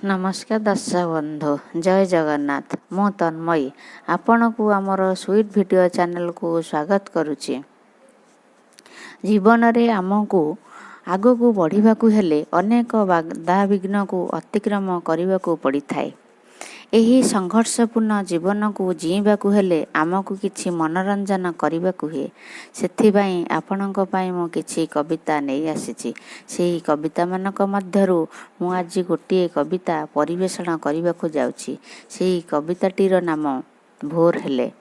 नमस्कार दर्शक बंधु जय जगन्नाथ मु तन्मयी आपण को आमर स्वीट वीडियो चैनल को स्वागत करुच्ची। जीवन रे आमको आगो को बढ़िबा को हेले अनेक बाधा विघ्न को अतिक्रम करने को पड़ी थाए। एही संघर्षपूर्ण जीवन को जीवा को हेले आमको किछि मनोरंजन करने को हुए। सेथिबाई आपणक पई मु किछि कविता नहीं आसीछि। सेही कविता मानक मध्यरु मु आज गोटे कविता परिवेषण करने को जाउछि। सेही कविताटीर नाम भोर हेले।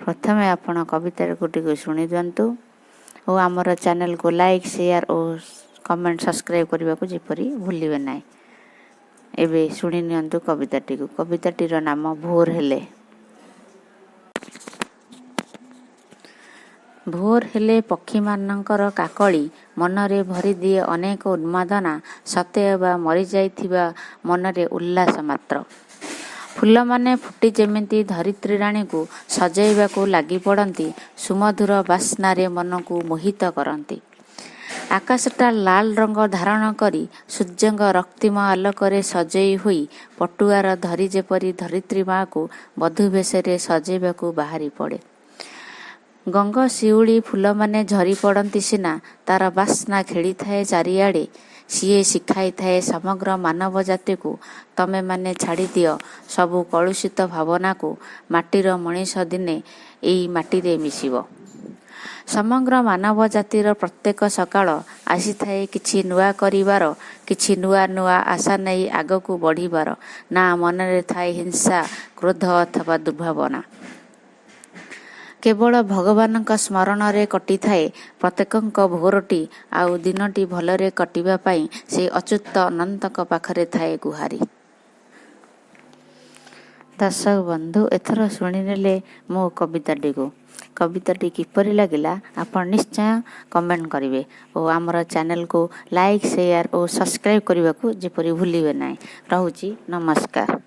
प्रथमे आपण कविता गोटे शुणी दियंतु और आमर चैनल को लाइक शेयर और कमेंट सब्सक्राइब करने को जेपरी भूलिबे नाही। एबे शुणी नियंतु कविताटी को। कविताटीर नाम भोर हेले। भोर हेले पक्षी मानकर काकली मनरे भरी दिए अनेक उन्मादना। सतेबा मरी जाइथिबा मनरे उल्लास मात्र। फूल माने फुटी जेमिति धरित्री राणी को सजाइबा को लागी पड़ती। सुमधुर बास्नारे मन को मोहित करती। आकाशटा लाल रंग धारण करी सूर्यंग रक्तिम आलोकरे सजई हुई पटुआर धरी जेपरी धरित्री माँ को बधू बेशरे सजैबा को बाहरी पड़े। गंग शिउली फूल माने झरी पड़ती सिना तार बास्ना खेली थाए चारिआडे। सीए शिखाई थाए समग्र मानव जाति को तमे माने छाड़ी दियो सबु कलुषित भावना को। माटीर मनीष दिने एई माटीरे मिसिबो। समग्र मानव जातिर प्रत्येक सकाळ आसी थाए किछि नुआ करिवार, किछि नुआ नुआ आशा नहीं आगको बढ़िबार। ना मनरे थाए हिंसा क्रोध अथवा दुर्भावना। केवल भगवानक स्मरण रे कटि थाए प्रत्येकक भोरटी। आउ दिनटी भलरे कटिबा पाई से अच्युत अनंतक पाखरे थाए गुहारी। दर्शक बंधु एथर शुणिनेले मो कविताटी को। कविताटी किपरि लागिला आपण निश्चय कमेंट करिवे और आमर चैनल को लाइक शेयर और सब्सक्राइब करने को जेपरि भूलिबे नाही। रहुची नमस्कार।